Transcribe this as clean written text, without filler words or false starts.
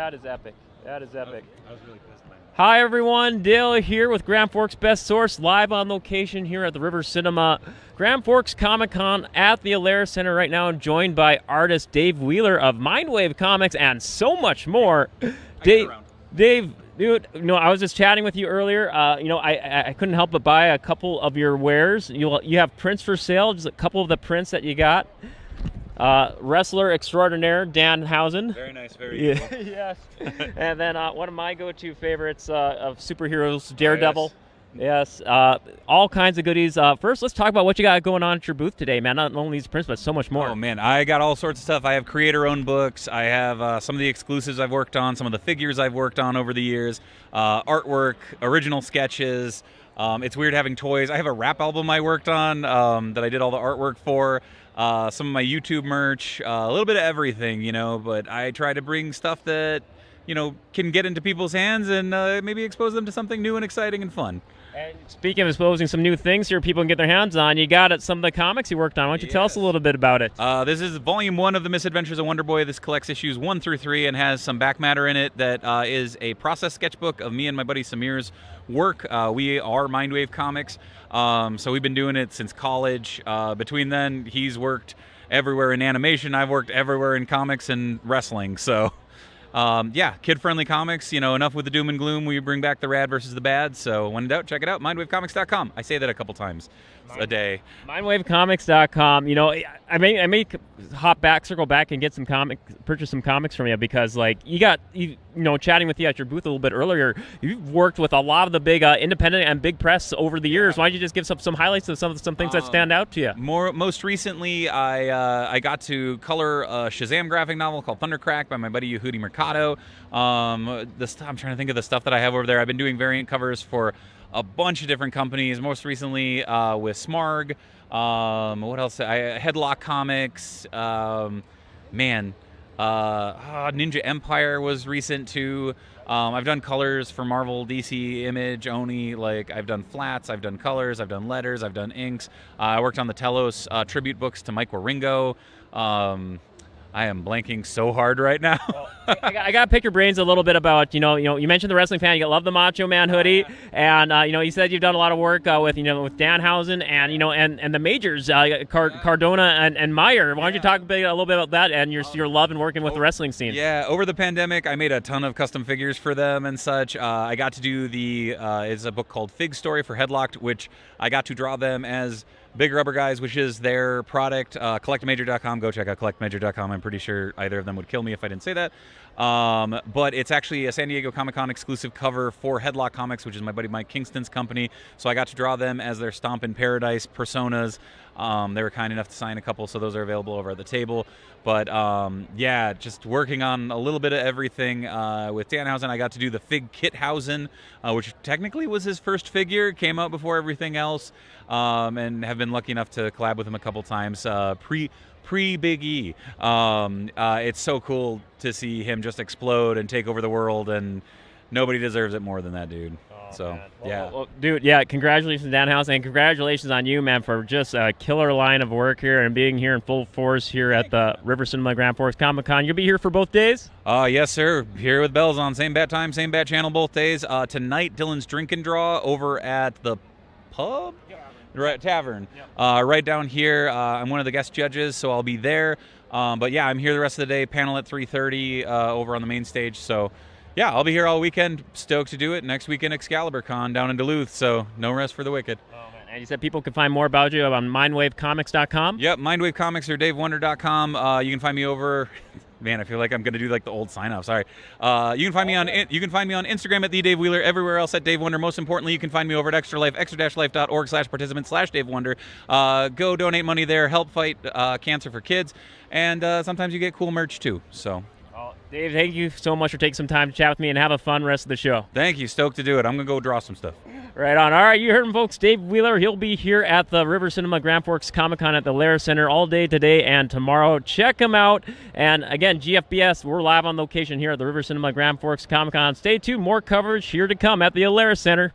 That is epic. That is epic. I was really pissed by that. Hi, everyone. Dale here with Grand Forks Best Source, live on location here at the River Cinema Grand Forks Comic-Con at the Alaris Center right now, joined by artist Dave Wheeler of Mindwave Comics and so much more. Dave, dude, I was just chatting with you earlier. I couldn't help but buy a couple of your wares. You have prints for sale, just a couple of the prints that you got. Wrestler extraordinaire Dan Housen. Very nice, very cool. Yes. And then one of my go-to favorites of superheroes, Daredevil. Yes. All kinds of goodies. First, let's talk about what you got going on at your booth today, man. Not only these prints, but so much more. Oh, man, I got all sorts of stuff. I have creator-owned books. I have some of the exclusives I've worked on, some of the figures I've worked on over the years, artwork, original sketches. It's weird having toys. I have a rap album I worked on that I did all the artwork for. Some of my YouTube merch, a little bit of everything, but I try to bring stuff that, can get into people's hands and maybe expose them to something new and exciting and fun. And speaking of exposing some new things here people can get their hands on, you got some of the comics you worked on. Why don't you tell us a little bit about it? This is Volume 1 of The Misadventures of Wonder Boy. This collects issues 1 through 3 and has some back matter in it that is a process sketchbook of me and my buddy Samir's work. We are Mindwave Comics, so we've been doing it since college. Between then, he's worked everywhere in animation. I've worked everywhere in comics and wrestling, so... kid-friendly comics, enough with the doom and gloom. We bring back the rad versus the bad, so when in doubt, check it out, mindwavecomics.com. I say that a couple times a day. Mindwavecomics.com. I may circle back and get purchase some comics from you because, chatting with you at your booth a little bit earlier, you've worked with a lot of the big independent and big press over the years. Why don't you just give some highlights of some things that stand out to you? Most recently, I got to color a Shazam graphic novel called Thundercrack by my buddy Yehudi Mercado. I'm trying to think of the stuff that I have over there. I've been doing variant covers for a bunch of different companies, most recently with Smarg. What else? Headlock Comics. Ninja Empire was recent too. I've done colors for Marvel, DC, Image, Oni. I've done flats, I've done colors, I've done letters, I've done inks. I worked on the Telos tribute books to Mike Waringo. I am blanking so hard right now. Well, I got to pick your brains a little bit about, you mentioned the wrestling fan. You love the Macho Man hoodie. And, you said you've done a lot of work with Danhausen and the majors, Cardona and Meyer. Why don't you talk a little bit about that and your love in working with the wrestling scene? Yeah, over the pandemic, I made a ton of custom figures for them and such. I got to do it's a book called Fig Story for Headlocked, which I got to draw them as Big Rubber Guys, which is their product. CollectMajor.com. Go check out CollectMajor.com. I'm pretty sure either of them would kill me if I didn't say that. But it's actually a San Diego Comic-Con exclusive cover for Headlock Comics, which is my buddy Mike Kingston's company. So I got to draw them as their Stomp in Paradise personas. They were kind enough to sign a couple, so those are available over at the table. But just working on a little bit of everything. With Danhausen, I got to do the Fig Kithausen, which technically was his first figure, came out before everything else, and have been lucky enough to collab with him a couple times pre-Big E. It's so cool to see him just explode and take over the world, and nobody deserves it more than that dude. Dude, congratulations, Danhausen, and congratulations on you, man, for just a killer line of work here and being here in full force here at the River Cinema Grand Forks Comic-Con. You'll be here for both days? Yes, sir. Here with bells on. Same bat time, same bat channel both days. Tonight, Dylan's Drink and Draw over at the pub? Tavern. Yep. Right down here. I'm one of the guest judges, so I'll be there. But I'm here the rest of the day. Panel at 3:30 over on the main stage. So, I'll be here all weekend. Stoked to do it. Next weekend, ExcaliburCon down in Duluth. So, no rest for the wicked. Oh, man. And you said people can find more about you on mindwavecomics.com? Yep, mindwavecomics or davewonder.com. You can find me over... Man, I feel like I'm going to do the old sign-off. Sorry. You can find me on Instagram at the Dave Wheeler. Everywhere else at Dave Wonder. Most importantly, you can find me over at Extra Life, extra-life.org/participant/Dave Wonder. Go donate money there. Help fight cancer for kids, and sometimes you get cool merch too. So. Dave, thank you so much for taking some time to chat with me and have a fun rest of the show. Thank you. Stoked to do it. I'm going to go draw some stuff. Right on. All right, you heard him, folks. Dave Wheeler, he'll be here at the River Cinema Grand Forks Comic-Con at the Alaris Center all day today and tomorrow. Check him out. And again, GFBS, we're live on location here at the River Cinema Grand Forks Comic-Con. Stay tuned. More coverage here to come at the Alaris Center.